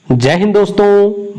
जय हिंद दोस्तों,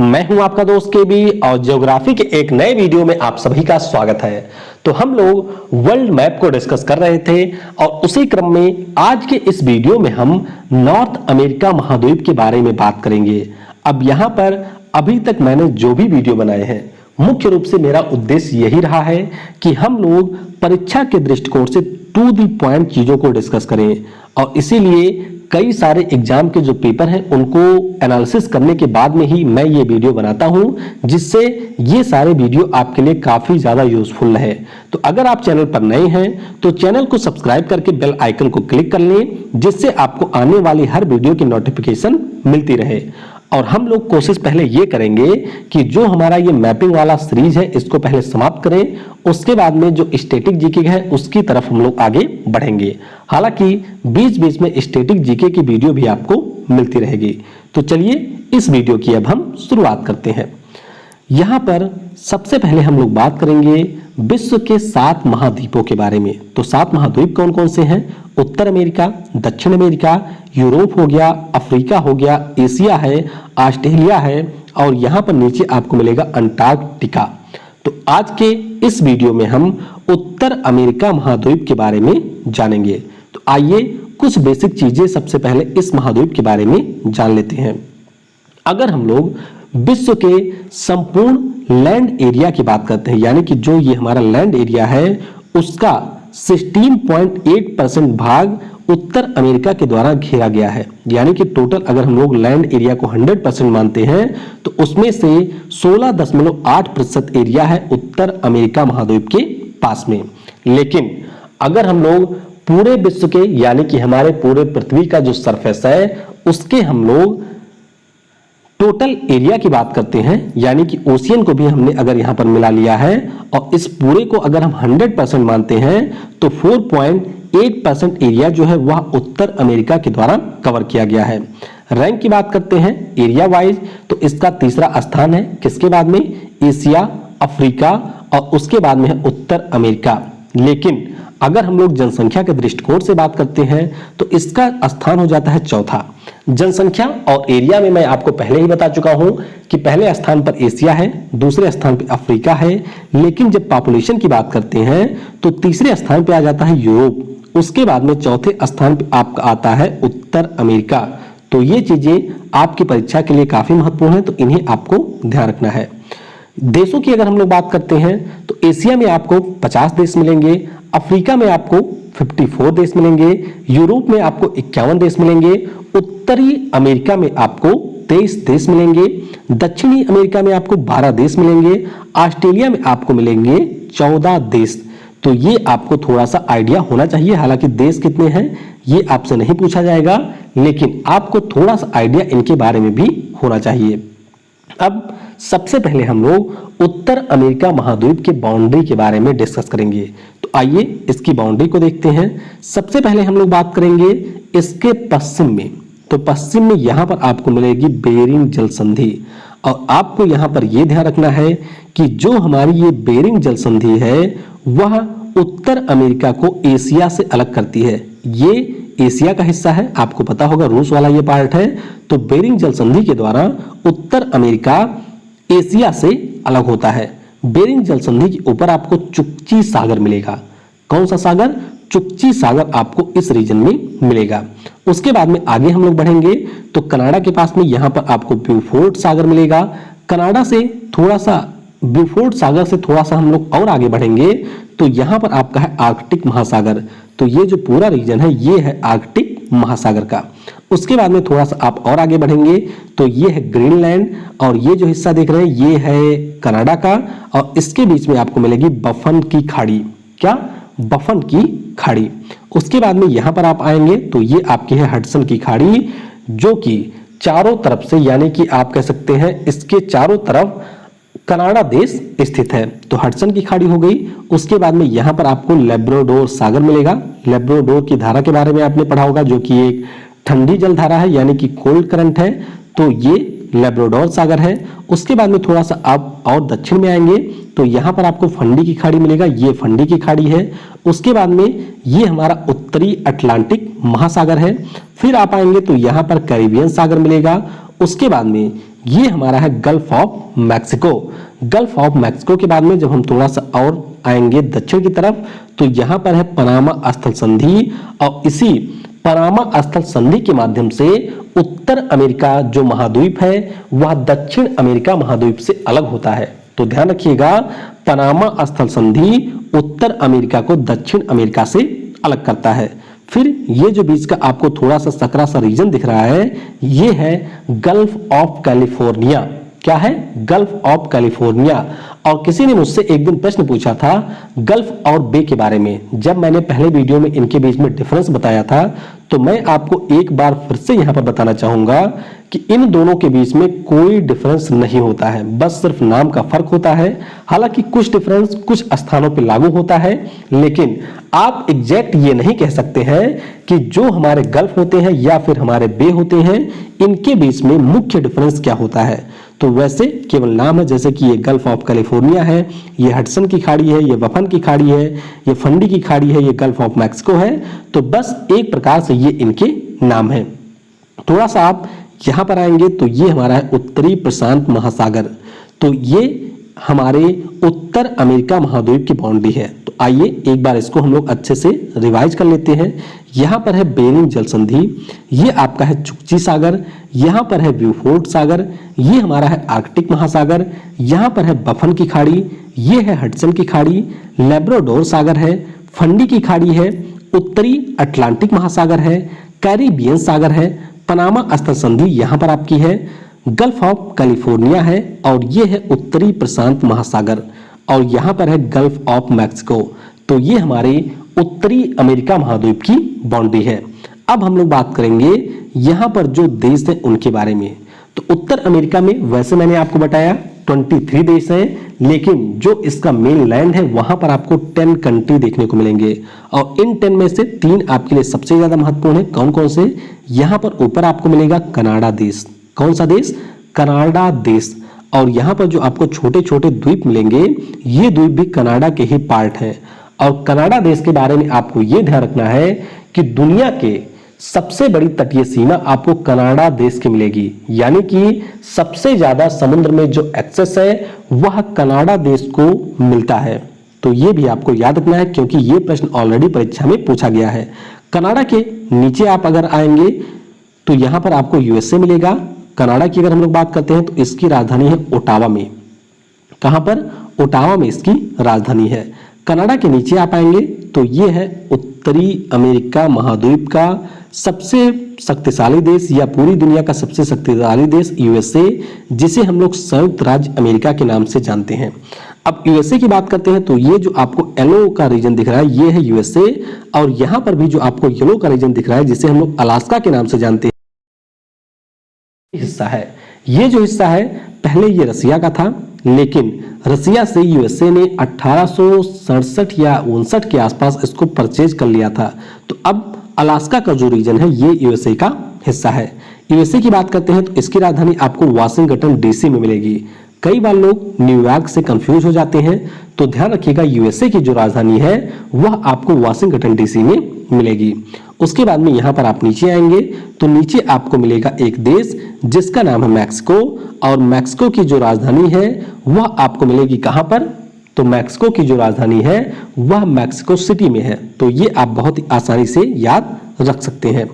मैं हूं आपका दोस्त केबी और ज्योग्राफी के एक नए वीडियो में आप सभी का स्वागत है। तो हम लोग वर्ल्ड मैप को डिस्कस कर रहे थे और उसी क्रम में आज के इस वीडियो में हम नॉर्थ अमेरिका महाद्वीप के बारे में बात करेंगे। अब यहां पर अभी तक मैंने जो भी वीडियो बनाए हैं, मुख्य रूप से मेरा उद्देश्य यही रहा है कि हम लोग परीक्षा के दृष्टिकोण से टू दी पॉइंट चीजों को डिस्कस करें और इसीलिए कई सारे एग्जाम के जो पेपर हैं उनको एनालिसिस करने के बाद में ही मैं ये वीडियो बनाता हूं, जिससे ये सारे वीडियो आपके लिए काफी ज्यादा यूजफुल है। तो अगर आप चैनल पर नए हैं तो चैनल को सब्सक्राइब करके बेल आइकन को क्लिक कर लें, जिससे आपको आने वाली हर वीडियो की नोटिफिकेशन मिलती रहे। और हम लोग कोशिश पहले ये करेंगे कि जो हमारा ये मैपिंग वाला सीरीज है इसको पहले समाप्त करें, उसके बाद में जो स्टैटिक जीके है उसकी तरफ हम लोग आगे बढ़ेंगे। हालांकि बीच बीच में स्टैटिक जीके की वीडियो भी आपको मिलती रहेगी। तो चलिए इस वीडियो की अब हम शुरुआत करते हैं। यहाँ पर सबसे पहले हम लोग बात करेंगे विश्व के 7 महाद्वीपों के बारे में। तो 7 महाद्वीप कौन कौन से हैं? उत्तर अमेरिका, दक्षिण अमेरिका, यूरोप हो गया, अफ्रीका हो गया, एशिया है, ऑस्ट्रेलिया है और यहाँ पर नीचे आपको मिलेगा अंटार्कटिका। तो आज के इस वीडियो में हम उत्तर अमेरिका महाद्वीप के बारे में जानेंगे। तो आइए कुछ बेसिक चीजें सबसे पहले इस महाद्वीप के बारे में जान लेते हैं। अगर हम लोग विश्व के संपूर्ण लैंड एरिया की बात करते हैं, यानी कि जो ये हमारा लैंड एरिया है उसका 16.8% भाग उत्तर अमेरिका के द्वारा घेरा गया है। यानी कि टोटल अगर हम लोग लैंड एरिया को 100% मानते हैं तो उसमें से 16.8% एरिया है उत्तर अमेरिका महाद्वीप के पास में। लेकिन अगर हम लोग पूरे विश्व के यानी कि हमारे पूरे पृथ्वी का जो सरफेस है उसके हम लोग टोटल एरिया की बात करते हैं, यानी कि ओशियन को भी हमने अगर यहां पर मिला लिया है और इस पूरे को अगर हम 100% मानते हैं तो 4.8% एरिया जो है वह उत्तर अमेरिका के द्वारा कवर किया गया है। रैंक की बात करते हैं एरिया वाइज, तो इसका तीसरा स्थान है किसके बाद में? एशिया, अफ्रीका और उसके बाद में है उत्तर अमेरिका। लेकिन अगर हम लोग जनसंख्या के दृष्टिकोण से बात करते हैं तो इसका स्थान हो जाता है चौथा। जनसंख्या और एरिया में मैं आपको पहले ही बता चुका हूं कि पहले स्थान पर एशिया है, दूसरे स्थान पर अफ्रीका है, लेकिन जब पॉपुलेशन की बात करते हैं तो तीसरे स्थान पर आ जाता है यूरोप, उसके बाद में चौथे स्थान पर आपका आता है उत्तर अमेरिका। तो ये चीजें आपकी परीक्षा के लिए काफी महत्वपूर्ण है, तो इन्हें आपको ध्यान रखना है। देशों की अगर हम लोग बात करते हैं तो एशिया में आपको 50 देश मिलेंगे, अफ्रीका में आपको 54 देश मिलेंगे, यूरोप में आपको 51 देश मिलेंगे, उत्तरी अमेरिका में आपको 23 देश मिलेंगे, दक्षिणी अमेरिका में आपको 12 देश मिलेंगे, ऑस्ट्रेलिया में आपको मिलेंगे 14 देश। तो ये आपको थोड़ा सा आइडिया होना चाहिए। हालांकि देश कितने हैं ये आपसे नहीं पूछा जाएगा, लेकिन आपको थोड़ा सा आइडिया इनके बारे में भी होना चाहिए। अब सबसे पहले हम लोग उत्तर अमेरिका महाद्वीप के बाउंड्री के बारे में डिस्कस करेंगे। तो आइए इसकी बाउंड्री को देखते हैं। सबसे पहले हम लोग बात करेंगे इसके पश्चिम में। तो पश्चिम में यहां पर आपको मिलेगी बेरिंग जल संधि और आपको यहां पर यह ध्यान रखना है कि जो हमारी ये बेरिंग जल संधि है वह उत्तर अमेरिका को एशिया से अलग करती है। ये एशिया का हिस्सा है, आपको पता होगा रूस वाला ये पार्ट है। तो बेरिंग जल संधि के द्वारा उत्तर अमेरिका एशिया से अलग होता है। बेरिंग जल संधि के ऊपर आपको चुकची सागर मिलेगा। कौन सा सागर? चुकची सागर आपको इस रीजन में मिलेगा। उसके बाद में आगे हम लोग बढ़ेंगे तो कनाडा के पास में यहां पर आपको ब्यूफोर्ट सागर मिलेगा। कनाडा से थोड़ा सा, ब्यूफोर्ट सागर से थोड़ा सा हम लोग और आगे बढ़ेंगे तो यहां पर आपका है आर्कटिक महासागर। तो ये जो पूरा रीजन है ये है आर्कटिक महासागर का। उसके बाद में थोड़ा सा आप और आगे बढ़ेंगे तो ये है ग्रीनलैंड और ये जो हिस्सा देख रहे हैं ये है कनाडा का और इसके बीच में आपको मिलेगी बफन की खाड़ी। क्या? बफन की खाड़ी। उसके बाद में यहां पर आप आएंगे तो ये आपकी है हडसन की खाड़ी, जो कि चारों तरफ से, यानी कि आप कह सकते हैं इसके चारों तरफ कनाडा देश स्थित है। तो हडसन की खाड़ी हो गई। उसके बाद में यहां पर आपको लेब्राडोर सागर मिलेगा। लेब्राडोर की धारा के बारे में आपने पढ़ा होगा, जो कि एक ठंडी जल धारा है, यानी कि कोल्ड करंट है। तो ये लेब्राडोर सागर है। उसके बाद में थोड़ा सा आप और दक्षिण में आएंगे तो यहाँ पर आपको फंडी की खाड़ी मिलेगा। ये फंडी की खाड़ी है। उसके बाद में ये हमारा उत्तरी अटलांटिक महासागर है। फिर आप आएंगे तो यहाँ पर कैरिबियन सागर मिलेगा। उसके बाद में ये हमारा है gulf of Mexico. Gulf of Mexico के बाद में जब हम थोड़ा सा और आएंगे दक्षिण की तरफ तो यहाँ पर है पनामा स्थल संधि, और इसी पनामा स्थल संधि के माध्यम से उत्तर अमेरिका जो महाद्वीप है वह दक्षिण अमेरिका महाद्वीप से अलग होता है। तो ध्यान रखिएगा, पनामा स्थल संधि उत्तर अमेरिका को दक्षिण अमेरिका से अलग करता है। फिर ये जो बीच का आपको थोड़ा सा सकरा सा रीजन दिख रहा है, ये है गल्फ ऑफ कैलिफोर्निया। क्या है? Gulf of California. और किसी ने मुझसे एक दिन प्रश्न पूछा था गल्फ और बे के बारे में। जब मैंने पहले वीडियो में इनके बीच में डिफरेंस बताया था, तो मैं आपको एक बार फिर से यहां पर बताना चाहूंगा कि इन दोनों के बीच में कोई डिफरेंस नहीं होता है, बस सिर्फ नाम का फर्क होता है। हालांकि कुछ डिफरेंस कुछ स्थानों पर लागू होता है, लेकिन आप एग्जैक्ट ये नहीं कह सकते हैं कि जो हमारे गल्फ होते हैं या फिर हमारे बे होते हैं, इनके बीच में मुख्य डिफरेंस क्या होता है। तो वैसे केवल नाम है, जैसे कि ये गल्फ ऑफ कैलिफोर्निया है, ये हडसन की खाड़ी है, ये वफन की खाड़ी है, ये फंडी की खाड़ी है, ये गल्फ ऑफ मैक्सिको है। तो बस एक प्रकार से ये इनके नाम है। थोड़ा सा आप यहां पर आएंगे तो ये हमारा है उत्तरी प्रशांत महासागर। तो ये हमारे उत्तर अमेरिका महाद्वीप की बाउंड्री है। तो आइए एक बार इसको हम लोग अच्छे से रिवाइज कर लेते हैं। यहाँ पर है बेरिंग जल संधि, ये आपका है चुकची सागर, यहाँ पर है ब्यूफोर्ट सागर, ये हमारा है आर्कटिक महासागर, यहाँ पर है बफन की खाड़ी, ये है हडसन की खाड़ी, लेब्राडोर सागर है, फंडी की खाड़ी है, उत्तरी अटलांटिक महासागर है, कैरिबियन सागर है, पनामा स्थल संधि यहाँ पर आपकी है, गल्फ ऑफ कैलिफोर्निया है, और ये है उत्तरी प्रशांत महासागर, और यहाँ पर है गल्फ ऑफ मैक्सिको। तो ये हमारे उत्तरी अमेरिका महाद्वीप की बाउंड्री है। अब हम लोग बात करेंगे यहाँ पर जो देश हैं उनके बारे में। तो उत्तर अमेरिका में वैसे मैंने आपको बताया 23 देश हैं, लेकिन जो इसका मेन लैंड है वहां पर आपको 10 कंट्री देखने को मिलेंगे, और इन 10 में से 3 आपके लिए सबसे ज्यादा महत्वपूर्ण है। कौन कौन से? यहाँ पर ऊपर आपको मिलेगा कनाडा देश। कौन सा देश? कनाडा देश। और यहाँ पर जो आपको छोटे छोटे द्वीप मिलेंगे, ये द्वीप भी कनाडा के ही पार्ट है। और कनाडा देश के बारे में आपको ये ध्यान रखना है कि दुनिया के सबसे बड़ी तटीय सीमा आपको कनाडा देश की मिलेगी, यानी कि सबसे ज्यादा समुद्र में जो एक्सेस है वह कनाडा देश को मिलता है। तो ये भी आपको याद रखना है, क्योंकि ये प्रश्न ऑलरेडी परीक्षा में पूछा गया है। कनाडा के नीचे आप अगर आएंगे तो यहां पर आपको यूएसए मिलेगा। कनाडा की अगर हम लोग बात करते हैं तो इसकी राजधानी है ओटावा में। कहां पर? ओटावा में इसकी राजधानी है। कनाडा के नीचे आप आएंगे तो ये है उत्तरी अमेरिका महाद्वीप का सबसे शक्तिशाली देश, या पूरी दुनिया का सबसे शक्तिशाली देश यूएसए, जिसे हम लोग संयुक्त राज्य अमेरिका के नाम से जानते हैं। अब यूएसए की बात करते हैं तो ये जो आपको येलो का रीजन दिख रहा है ये है यूएसए, और यहां पर भी जो आपको येलो का रीजन दिख रहा है जिसे हम लोग अलास्का के नाम से जानते हैं, हिस्सा है। ये जो हिस्सा है पहले ये रसिया का था, लेकिन रसिया से यूएसए ने 1867 या 59 के आसपास इसको परचेज कर लिया था। तो अब अलास्का का जो रीजन है ये यूएसए का हिस्सा है। यूएसए की बात करते हैं तो इसकी राजधानी आपको वाशिंगटन डीसी में मिलेगी। कई बार लोग न्यूयॉर्क से कंफ्यूज हो जाते हैं, तो ध्यान रखिएगा यूएसए की जो राजधानी है वह आपको वाशिंगटन डीसी में मिलेगी। उसके बाद में यहाँ पर आप नीचे आएंगे तो नीचे आपको मिलेगा एक देश जिसका नाम है मैक्सिको, और मैक्सिको की जो राजधानी है वह आपको मिलेगी कहां पर? तो मैक्सिको की जो राजधानी है वह मैक्सिको सिटी में है। तो ये आप बहुत ही आसानी से याद रख सकते हैं।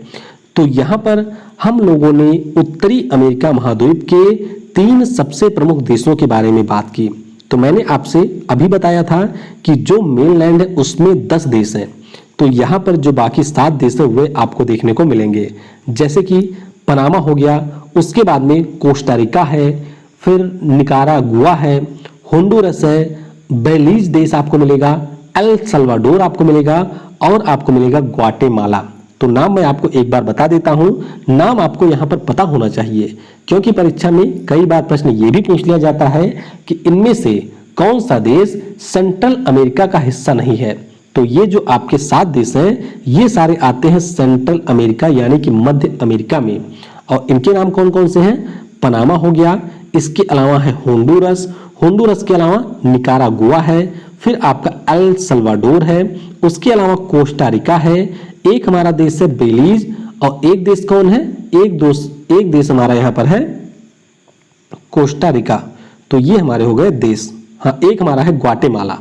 तो यहाँ पर हम लोगों ने उत्तरी अमेरिका महाद्वीप के 3 सबसे प्रमुख देशों के बारे में बात की। तो मैंने आपसे अभी बताया था कि जो मेनलैंड है उसमें 10 देश हैं। तो यहाँ पर जो बाकी 7 देश हैं वे आपको देखने को मिलेंगे, जैसे कि पनामा हो गया, उसके बाद में कोस्टारिका है, फिर निकारागुआ है, होंडुरस है, बेलीज देश आपको मिलेगा, एल सल्वाडोर आपको मिलेगा, और आपको मिलेगा ग्वाटेमाला। तो नाम मैं आपको एक बार बता देता हूं, नाम आपको यहां पर पता होना चाहिए, क्योंकि परीक्षा में कई बार प्रश्न ये भी पूछ लिया जाता है कि इनमें से कौन सा देश सेंट्रल अमेरिका का हिस्सा नहीं है। तो ये जो आपके 7 देश हैं ये सारे आते हैं सेंट्रल अमेरिका यानी कि मध्य अमेरिका में, और इनके नाम कौन कौन से हैं? पनामा हो गया, इसके अलावा है होंडुरस, होंडुरस के अलावा निकारागुआ है, फिर आपका एल सल्वाडोर है, उसके अलावा कोस्टारिका है, एक हमारा देश है बेलीज, और एक देश कौन है? एक एक देश हमारा यहाँ पर है कोस्टा रिका, तो ये हमारे हो गए देश। हाँ, एक हमारा है ग्वाटेमाला।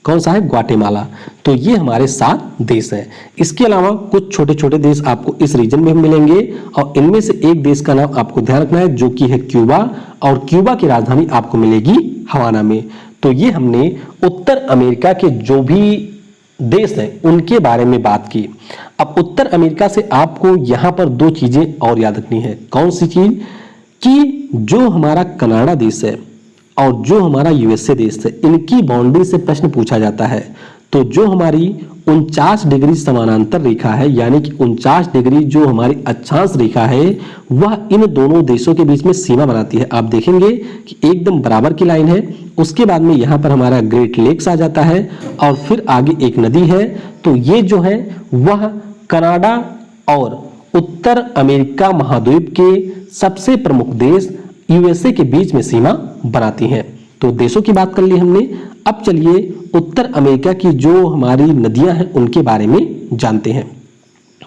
कौन सा है? ग्वाटेमाला। तो ये हमारे 7 देश हैं। इसके अलावा कुछ छोटे छोटे देश आपको इस रीजन में मिलेंगे और इनमें से एक देश का नाम आपको ध्यान रखना है जो कि है क्यूबा, और क्यूबा की राजधानी आपको मिलेगी हवाना में। तो ये हमने उत्तर अमेरिका के जो भी देश हैं उनके बारे में बात की। अब उत्तर अमेरिका से आपको यहाँ पर 2 चीजें और याद रखनी है। कौन सी चीज? कि जो हमारा कनाडा देश है और जो हमारा यूएसए देश है, इनकी बाउंड्री से प्रश्न पूछा जाता है। तो जो हमारी 49 डिग्री समानांतर रेखा है, यानी कि 49 डिग्री जो हमारी अक्षांश रेखा है, वह इन दोनों देशों के बीच में सीमा बनाती है। आप देखेंगे कि एकदम बराबर की लाइन है। उसके बाद में यहाँ पर हमारा ग्रेट लेक्स आ जाता है और फिर आगे एक नदी है। तो ये जो है वह कनाडा और उत्तर अमेरिका महाद्वीप के सबसे प्रमुख देश यूएसए के बीच में सीमा बनाती हैं। तो देशों की बात कर ली हमने। अब चलिए उत्तर अमेरिका की जो हमारी नदियां हैं उनके बारे में जानते हैं।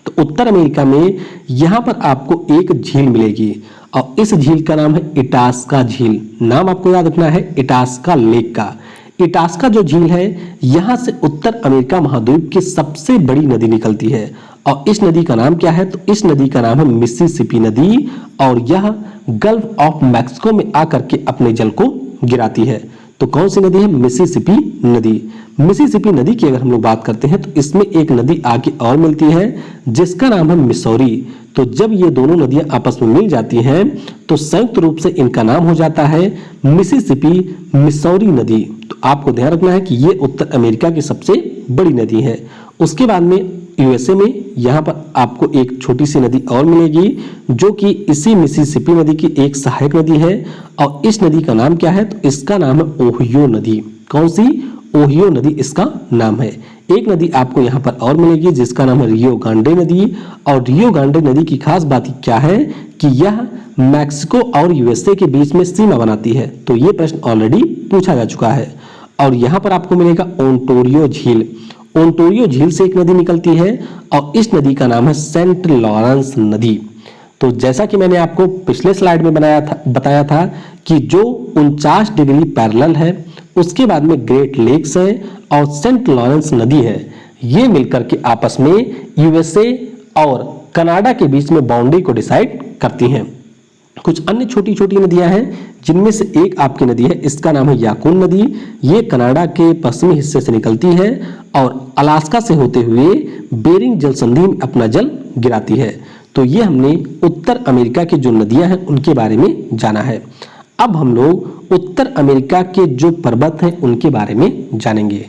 तो उत्तर अमेरिका में यहां पर आपको एक झील मिलेगी और इस झील का नाम है इटास्का झील। नाम आपको याद रखना है इटास्का लेक का। इटास्का जो झील है, यहां से उत्तर अमेरिका महाद्वीप की सबसे बड़ी नदी निकलती है और इस नदी का नाम क्या है? तो इस नदी का नाम है मिसिसिपी नदी और यह गल्फ ऑफ मैक्सिको में आकर के अपने जल को गिराती है। तो कौन सी नदी है? मिसिसिपी नदी। मिसिसिपी नदी की अगर हम लोग बात करते हैं तो इसमें एक नदी आगे और मिलती है जिसका नाम है मिसौरी। तो जब ये दोनों नदियां आपस में मिल जाती हैं तो संयुक्त रूप से इनका नाम हो जाता है मिसिसिपी मिसौरी नदी। तो आपको ध्यान रखना है कि ये उत्तर अमेरिका की सबसे बड़ी नदी है। उसके बाद में यूएसए में यहाँ पर आपको एक छोटी सी नदी और मिलेगी जो कि इसी मिसिसिपी नदी की एक सहायक नदी है और इस नदी का नाम क्या है? तो इसका नाम है ओहियो नदी। कौन सी? ओहियो नदी इसका नाम है। एक नदी आपको यहाँ पर और मिलेगी जिसका नाम है रियो ग्रांडे नदी और रियो ग्रांडे नदी की खास बात क्या है कि यह मैक्सिको और यूएसए के बीच में सीमा बनाती है। तो ये प्रश्न ऑलरेडी पूछा जा चुका है। और यहाँ पर आपको मिलेगा ओंटारियो झील। ओंटारियो झील से एक नदी निकलती है और इस नदी का नाम है सेंट लॉरेंस नदी। तो जैसा कि मैंने आपको पिछले स्लाइड में बताया था कि जो 49 डिग्री पैरेलल है, उसके बाद में ग्रेट लेक्स है और सेंट लॉरेंस नदी है, ये मिलकर के आपस में यूएसए और कनाडा के बीच में बाउंड्री को डिसाइड करती हैं। कुछ अन्य छोटी छोटी नदियां हैं जिनमें से एक आपकी नदी है, इसका नाम है याकून नदी। ये कनाडा के पश्चिमी हिस्से से निकलती है और अलास्का से होते हुए बेरिंग जल संधि में अपना जल गिराती है। तो ये हमने उत्तर अमेरिका की जो नदियां हैं उनके बारे में जाना है। अब हम लोग उत्तर अमेरिका के जो पर्वत हैं उनके बारे में जानेंगे।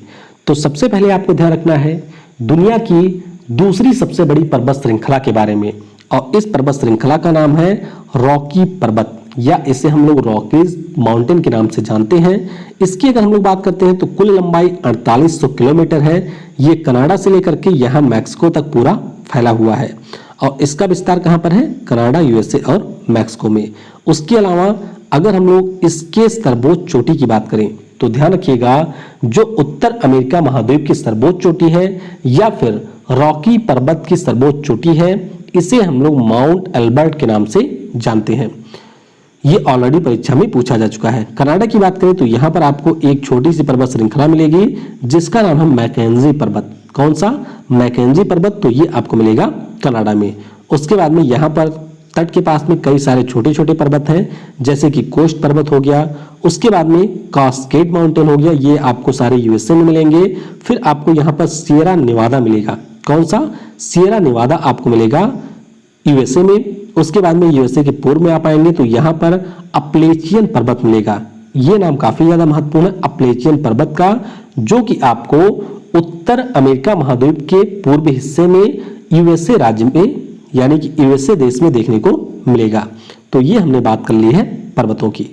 तो सबसे पहले आपको ध्यान रखना है दुनिया की दूसरी सबसे बड़ी पर्वत श्रृंखला के बारे में, और इस पर्वत श्रृंखला का नाम है रॉकी पर्वत, या इसे हम लोग रॉकीज माउंटेन के नाम से जानते हैं। इसकी अगर हम लोग बात करते हैं तो कुल लंबाई 4800 किलोमीटर है। ये कनाडा से लेकर के यहाँ मैक्सिको तक पूरा फैला हुआ है और इसका विस्तार कहाँ पर है? कनाडा, यूएसए और मैक्सिको में। उसके अलावा अगर हम लोग इसके सर्वोच्च चोटी की बात करें तो ध्यान रखिएगा, जो उत्तर अमेरिका महाद्वीप की सर्वोच्च चोटी है या फिर रॉकी पर्वत की सर्वोच्च चोटी है, इसे हम लोग माउंट एल्बर्ट के नाम से जानते हैं। ये ऑलरेडी परीक्षा में पूछा जा चुका है। कनाडा की बात करें तो यहाँ पर आपको एक छोटी सी पर्वत श्रृंखला मिलेगी जिसका नाम है मैकेंजी पर्वत। कौन सा? मैकेंजी पर्वत। तो ये आपको मिलेगा कनाडा में। उसके बाद में यहाँ पर तट के पास में कई सारे छोटे छोटे पर्वत हैं जैसे कि कोस्ट पर्वत हो गया, उसके बाद में कास्केड माउंटेन हो गया, ये आपको सारे यूएसए में मिलेंगे। फिर आपको यहाँ पर सियरा नेवादा मिलेगा। कौन सा? सियरा नेवादा आपको मिलेगा यूएसए में। उसके बाद में यूएसए के पूर्व में आप आएंगे तो यहाँ पर अपलेचियन पर्वत मिलेगा। ये नाम काफी ज्यादा महत्वपूर्ण है अपलेचियन पर्वत का, जो कि आपको उत्तर अमेरिका महाद्वीप के पूर्व हिस्से में यूएसए राज्य में यानी कि यूएसए देश में देखने को मिलेगा। तो ये हमने बात कर ली है पर्वतों की।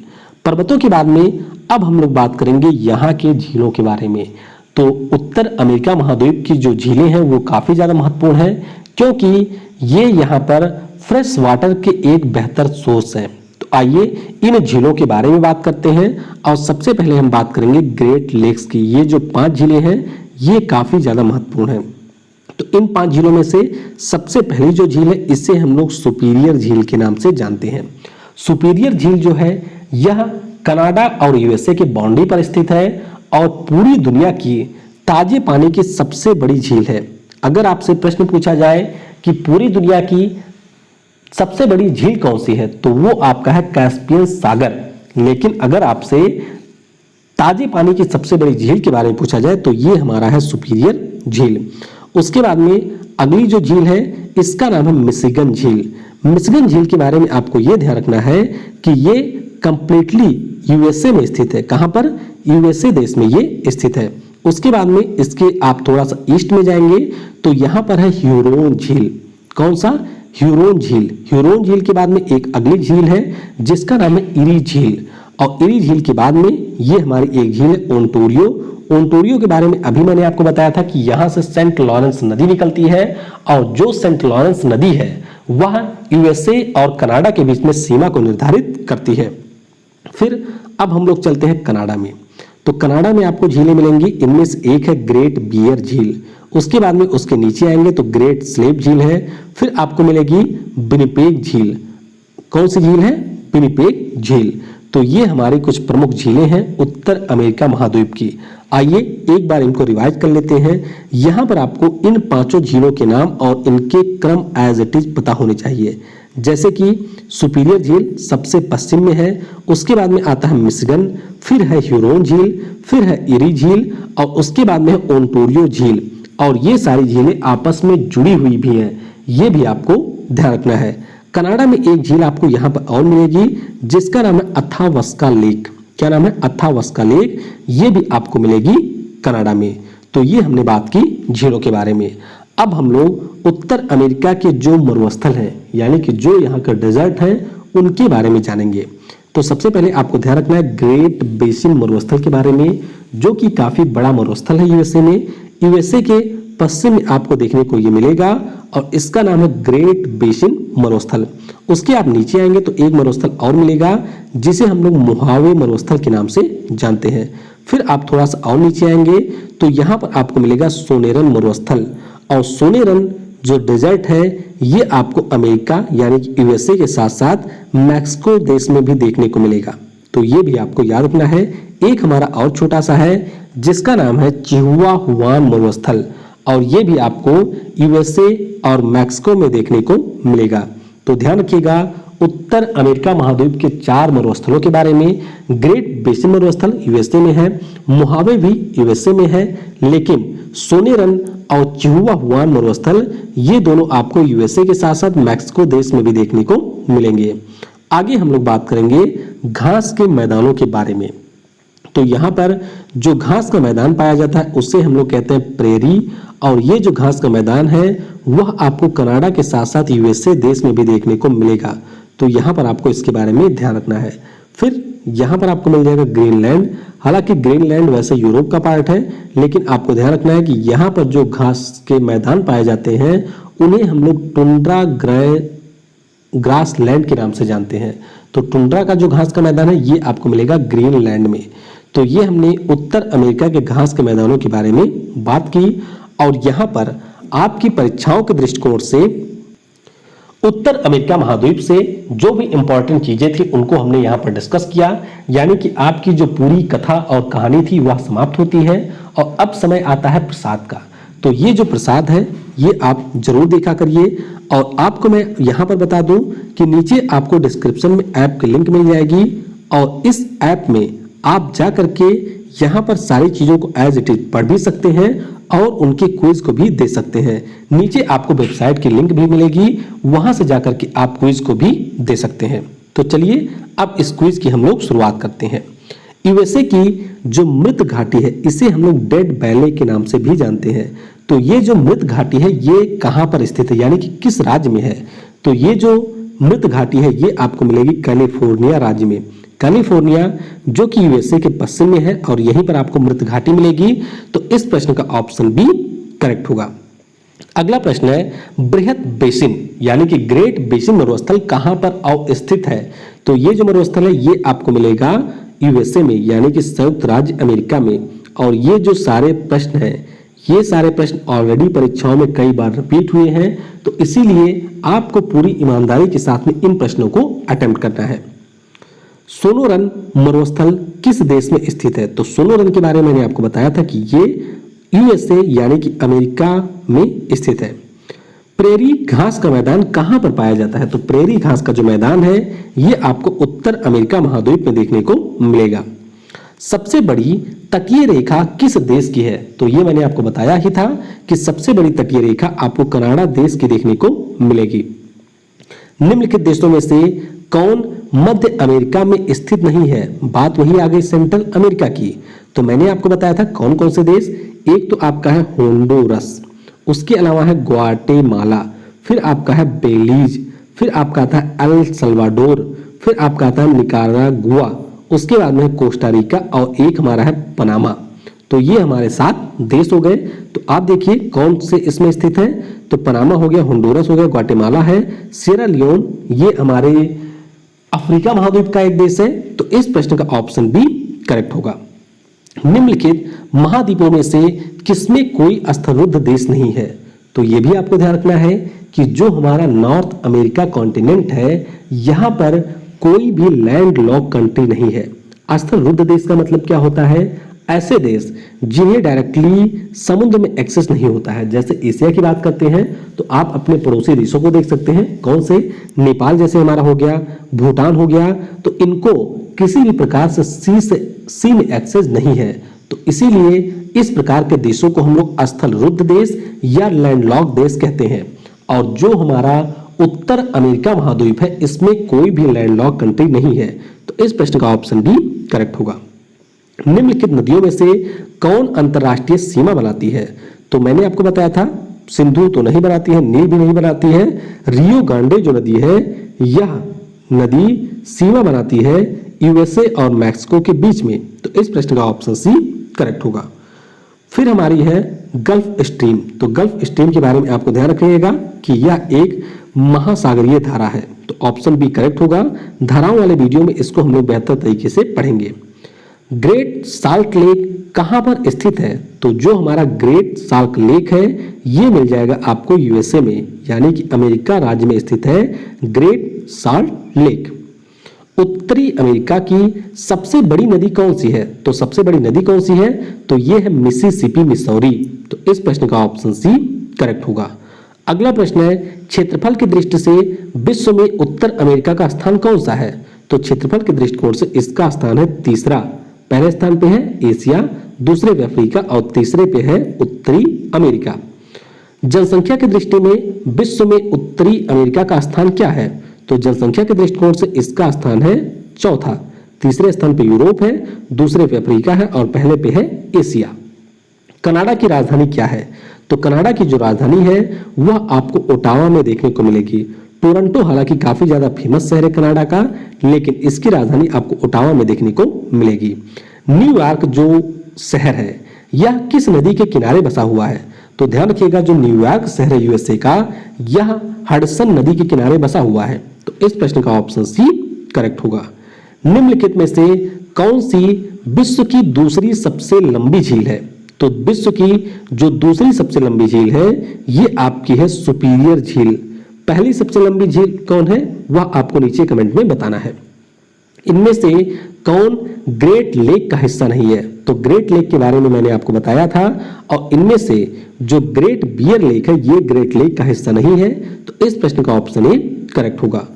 पर्वतों के बाद में अब हम लोग बात करेंगे यहाँ के झीलों के बारे में। तो उत्तर अमेरिका महाद्वीप की जो झीलें हैं वो काफी ज्यादा महत्वपूर्ण है क्योंकि ये यहाँ पर फ्रेश वाटर के एक बेहतर सोर्स है। तो आइए इन झीलों के बारे में बात करते हैं और सबसे पहले हम बात करेंगे ग्रेट लेक्स की। ये जो 5 झीलें हैं ये काफी ज्यादा महत्वपूर्ण है। तो इन 5 झीलों में से सबसे पहली जो झील है इसे हम लोग सुपीरियर झील के नाम से जानते हैं। सुपीरियर झील जो है यह कनाडा और यूएसए के बाउंड्री पर स्थित है और पूरी दुनिया की ताजे पानी की सबसे बड़ी झील है। अगर आपसे प्रश्न पूछा जाए कि पूरी दुनिया की सबसे बड़ी झील कौन सी है तो वो आपका है कैस्पियन सागर। लेकिन अगर आपसे ताजे पानी की सबसे बड़ी झील के बारे में पूछा जाए तो ये हमारा है सुपीरियर झील। उसके बाद में अगली जो झील है इसका नाम है मिशिगन झील। मिशिगन झील के बारे में आपको ये ध्यान रखना है कि ये कंप्लीटली यूएसए में स्थित है। कहां पर? यूएसए देश में ये स्थित है। उसके बाद में इसके आप थोड़ा सा ईस्ट में जाएंगे तो यहां पर है ह्यूरोन झील। कौन सा? ह्यूरोन झील। ह्यूरोन झील के बाद में एक अगली झील है जिसका नाम है इरी झील। और इरी झील के बाद में ये हमारी एक झील है ओंटारियो। ओंटारियो के बारे में अभी मैंने आपको बताया था कि यहां से सेंट लॉरेंस नदी निकलती है और जो सेंट लॉरेंस नदी है वह यूएसए और कनाडा के बीच में सीमा को निर्धारित करती है। फिर अब हम लोग चलते हैं कनाडा में। तो कनाडा में आपको झीलें मिलेंगी, इनमें से एक है ग्रेट बियर झील। उसके बाद में उसके नीचे आएंगे तो ग्रेट स्लेप झील है। फिर आपको मिलेगी विनिपेग झील। कौन सी झील है? विनिपेग झील। तो ये हमारी कुछ प्रमुख झीलें हैं उत्तर अमेरिका महाद्वीप की। आइए एक बार इनको रिवाइज कर लेते हैं। यहां पर आपको इन 5 झीलों के नाम और इनके क्रम एज इट इज पता होने चाहिए। जैसे कि सुपीरियर झील सबसे पश्चिम में है, उसके बाद में आता है मिशिगन, फिर है ह्यूरोन झील, फिर है इरी झील और उसके बाद में है ओंटारियो झील। और ये सारी झीलें आपस में जुड़ी हुई भी हैं, ये भी आपको ध्यान रखना है। कनाडा में एक झील आपको यहाँ पर और मिलेगी जिसका नाम है अथावस्का लेक। क्या नाम है? अथावस्का लेक। ये भी आपको मिलेगी कनाडा में। तो ये हमने बात की झीलों के बारे में। अब हम लोग उत्तर अमेरिका के जो मरुस्थल हैं यानी कि जो यहाँ के डेजर्ट हैं उनके बारे में जानेंगे। तो सबसे पहले आपको ध्यान रखना है ग्रेट बेसिन मरुस्थल के बारे में, जो कि काफी बड़ा मरुस्थल है यूएसए में। यूएसए के पश्चिम में आपको देखने को ये मिलेगा और इसका नाम है ग्रेट बेसिन मरुस्थल। उसके आप नीचे आएंगे तो एक मरुस्थल और मिलेगा जिसे हम लोग मोहावे मरुस्थल के नाम से जानते हैं। फिर आप थोड़ा सा और नीचे आएंगे तो यहाँ पर आपको मिलेगा सोनेरन मरुस्थल। और सोनेरन जो डेजर्ट है ये आपको अमेरिका यानी कि यूएसए के साथ साथ मैक्सिको देश में भी देखने को मिलेगा। तो ये भी आपको याद रखना है। एक हमारा और छोटा सा है जिसका नाम है चिहुआहुआन मरुस्थल और ये भी आपको यूएसए और मैक्सिको में देखने को मिलेगा। तो ध्यान रखिएगा उत्तर अमेरिका महाद्वीप के 4 मरुस्थलों के बारे में। ग्रेट बेसिन मरुस्थल यूएसए में है, मोहावे भी यूएसए में है, लेकिन सोनेरन और चिहुआहुआन मरुस्थल ये दोनों आपको यूएसए के साथ साथ मैक्सिको देश में भी देखने को मिलेंगे। आगे हम लोग बात करेंगे घास के मैदानों के बारे में। तो यहाँ पर जो घास का मैदान पाया जाता है उसे हम लोग कहते हैं प्रेरी। और ये जो घास का मैदान है वह आपको कनाडा के साथ साथ यूएसए देश में भी देखने को मिलेगा। तो यहाँ पर आपको इसके बारे में ध्यान रखना है। फिर यहाँ पर आपको मिल जाएगा ग्रीनलैंड। हालांकि ग्रीनलैंड वैसे यूरोप का पार्ट है, लेकिन आपको ध्यान रखना है कि यहाँ पर जो घास के मैदान पाए जाते हैं उन्हें हम लोग टुंड्रा ग्रासलैंड के नाम से जानते हैं। तो टुंड्रा का जो घास का मैदान है ये आपको मिलेगा ग्रीनलैंड में। तो ये हमने उत्तर अमेरिका के घास के मैदानों के बारे में बात की। और यहाँ पर आपकी परीक्षाओं के दृष्टिकोण से उत्तर अमेरिका महाद्वीप से जो भी इंपॉर्टेंट चीजें थी उनको हमने यहाँ पर डिस्कस किया। यानी कि आपकी जो पूरी कथा और कहानी थी वह समाप्त होती है और अब समय आता है प्रसाद का। तो ये जो प्रसाद है ये आप जरूर देखा करिए। और आपको मैं यहाँ पर बता दूं कि नीचे आपको डिस्क्रिप्शन में ऐप की लिंक मिल जाएगी और इस ऐप में आप जा करके यहाँ पर सारी चीजों को एज इट इज पढ़ भी सकते हैं और उनके क्विज को भी दे सकते हैं। नीचे आपको वेबसाइट की लिंक भी मिलेगी, वहां से जाकर के आप क्विज को भी दे सकते हैं। तो चलिए अब इस क्विज की हम लोग शुरुआत करते हैं। यूएसए की जो मृत घाटी है इसे हम लोग डेड वैली के नाम से भी जानते हैं। तो ये जो मृत घाटी है ये कहां पर स्थित है यानी कि किस राज्य में है? तो ये जो मृत घाटी है ये आपको मिलेगी कैलिफोर्निया राज्य में। कैलिफोर्निया जो कि यूएसए के पश्चिम में है और यहीं पर आपको मृत घाटी मिलेगी। तो इस प्रश्न का ऑप्शन बी करेक्ट होगा। अगला प्रश्न है बृहत बेसिन यानी कि ग्रेट बेसिन मरुस्थल कहां पर अवस्थित है? तो ये जो मरुस्थल है ये आपको मिलेगा यूएसए में यानी कि संयुक्त राज्य अमेरिका में। और ये जो सारे प्रश्न हैं ये सारे प्रश्न ऑलरेडी परीक्षाओं में कई बार रिपीट हुए हैं, तो इसीलिए आपको पूरी ईमानदारी के साथ में इन प्रश्नों को अटेम्प्ट करना है। सोनोरन मरुस्थल किस देश में स्थित है? तो सोनोरन के बारे में मैंने आपको बताया था कि ये यूएसए यानी कि अमेरिका में स्थित है। प्रेरी घास का मैदान कहां पर पाया जाता है? तो प्रेरी घास का जो मैदान है ये आपको उत्तर अमेरिका महाद्वीप में देखने को मिलेगा। सबसे बड़ी तटीय रेखा किस देश की है? तो ये मैंने आपको बताया ही था कि सबसे बड़ी तटीय रेखा आपको कनाडा देश की देखने को मिलेगी। निम्नलिखित देशों में से कौन मध्य अमेरिका में स्थित नहीं है? बात वही आ गई सेंट्रल अमेरिका की। तो मैंने आपको बताया था कौन कौन से देश, एक तो आपका है होंडुरस, उसके अलावा है ग्वाटेमाला, फिर आपका है बेलीज, फिर आपका आता है एल सल्वाडोर, फिर आपका आता है निकारागुआ, उसके बाद में है कोस्टा रिका और एक हमारा है पनामा। तो ये हमारे 7 देश हो गए। तो आप देखिए कौन से इसमें स्थित है, तो पनामा हो गया, होंडुरस हो गया, ग्वाटेमाला है, सिएरा लियोन ये हमारे अफ्रीका महाद्वीप का एक देश है। तो इस प्रश्न का ऑप्शन बी करेक्ट होगा। निम्नलिखित महाद्वीपों में से किसमें कोई स्थलरुद्ध देश नहीं है? तो यह भी आपको ध्यान रखना है कि जो हमारा नॉर्थ अमेरिका कॉन्टिनेंट है यहां पर कोई भी लैंड लॉक कंट्री नहीं है। स्थलरुद्ध देश का मतलब क्या होता है? ऐसे देश जिन्हें डायरेक्टली समुद्र में एक्सेस नहीं होता है। जैसे एशिया की बात करते हैं तो आप अपने पड़ोसी देशों को देख सकते हैं, कौन से, नेपाल जैसे हमारा हो गया, भूटान हो गया, तो इनको किसी भी प्रकार से सी में एक्सेस नहीं है। तो इसीलिए इस प्रकार के देशों को हम लोग स्थलरुद्ध देश या लैंडलॉक देश कहते हैं। और जो हमारा उत्तर अमेरिका महाद्वीप है इसमें कोई भी लैंडलॉक कंट्री नहीं है। तो इस प्रश्न का ऑप्शन भी करेक्ट होगा। निम्नलिखित नदियों में से कौन अंतरराष्ट्रीय सीमा बनाती है? तो मैंने आपको बताया था सिंधु तो नहीं बनाती है, नील भी नहीं बनाती है, रियो ग्रांडे जो नदी है यह नदी सीमा बनाती है यूएसए और मैक्सिको के बीच में। तो इस प्रश्न का ऑप्शन सी करेक्ट होगा। फिर हमारी है गल्फ स्ट्रीम। तो गल्फ स्ट्रीम के बारे में आपको ध्यान रखिएगा कि यह एक महासागरीय धारा है। तो ऑप्शन बी करेक्ट होगा। धाराओं वाले वीडियो में इसको हम लोग बेहतर तरीके से पढ़ेंगे। ग्रेट साल्ट लेक कहां पर स्थित है? तो जो हमारा ग्रेट साल्ट लेक है ये मिल जाएगा आपको यूएसए में, यानी कि अमेरिका राज्य में स्थित है ग्रेट साल्ट लेक। उत्तरी अमेरिका की सबसे बड़ी नदी कौन सी है? तो सबसे बड़ी नदी कौन सी है? तो ये है मिसिसिपी मिसौरी। तो इस प्रश्न का ऑप्शन सी करेक्ट होगा। अगला प्रश्न है क्षेत्रफल की दृष्टि से विश्व में उत्तर अमेरिका का स्थान कौन सा है? तो क्षेत्रफल के दृष्टिकोण से इसका स्थान है तीसरा। पहले स्थान पे है एशिया, दूसरे पे अफ्रीका और तीसरे पे है उत्तरी अमेरिका। जनसंख्या की दृष्टि में विश्व में उत्तरी अमेरिका का स्थान क्या है? तो जनसंख्या के दृष्टिकोण से इसका स्थान है चौथा। तीसरे स्थान पे यूरोप है, दूसरे पे अफ्रीका है और पहले पे है एशिया। कनाडा की राजधानी क्या है? तो कनाडा की जो राजधानी है वह आपको ओटावा में देखने को मिलेगी। टोरंटो हालांकि काफी ज्यादा फेमस शहर है कनाडा का, लेकिन इसकी राजधानी आपको ओटावा में देखने को मिलेगी। न्यूयॉर्क जो शहर है यह किस नदी के किनारे बसा हुआ है? तो ध्यान रखिएगा जो न्यूयॉर्क शहर है यूएसए का यह हडसन नदी के किनारे बसा हुआ है। तो इस प्रश्न का ऑप्शन सी करेक्ट होगा। निम्नलिखित में से कौन सी विश्व की दूसरी सबसे लंबी झील है? तो विश्व की जो दूसरी सबसे लंबी झील है ये आपकी है सुपीरियर झील। पहली सबसे लंबी झील कौन है वह आपको नीचे कमेंट में बताना है। इनमें से कौन ग्रेट लेक का हिस्सा नहीं है? तो ग्रेट लेक के बारे में मैंने आपको बताया था और इनमें से जो ग्रेट बियर लेक है ये ग्रेट लेक का हिस्सा नहीं है। तो इस प्रश्न का ऑप्शन ए करेक्ट होगा।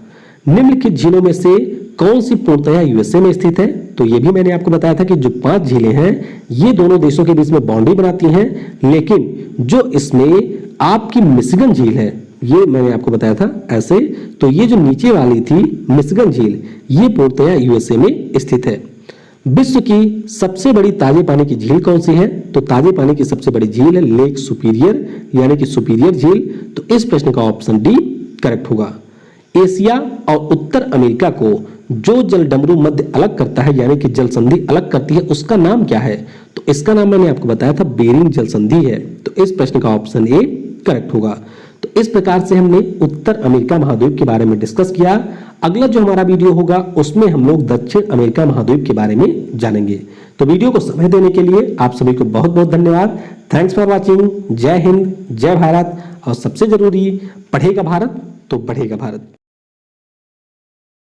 निम्नलिखित झीलों में से कौन सी पूर्णतया यूएसए में स्थित है? तो ये भी मैंने आपको बताया था कि जो 5 झीलें हैं ये दोनों देशों के बीच में बाउंड्री बनाती हैं, लेकिन जो इसमें आपकी मिशिगन झील है ये मैंने आपको बताया था ऐसे, तो ये जो नीचे वाली थी मिशिगन झील ये पूर्णतया यूएसए में स्थित है। विश्व की सबसे बड़ी ताजे पानी की झील कौन सी है? तो ताजे पानी की सबसे बड़ी झील है लेक सुपीरियर यानी कि सुपीरियर झील। तो इस प्रश्न का ऑप्शन डी करेक्ट होगा। एशिया और उत्तर अमेरिका को जो जलडमरू मध्य अलग करता है यानी कि जल संधि अलग करती है उसका नाम क्या है? तो इसका नाम मैंने आपको बताया था बेरिंग जल संधि है। तो इस प्रश्न का ऑप्शन ए करेक्ट होगा। तो इस प्रकार से हमने उत्तर अमेरिका महाद्वीप के बारे में डिस्कस किया। अगला जो हमारा वीडियो होगा उसमें हम लोग दक्षिण अमेरिका महाद्वीप के बारे में जानेंगे। तो वीडियो को समय देने के लिए आप सभी को बहुत बहुत धन्यवाद। Thanks for watching. जय हिंद, जय भारत, और सबसे जरूरी, पढ़ेगा भारत तो बढ़ेगा भारत।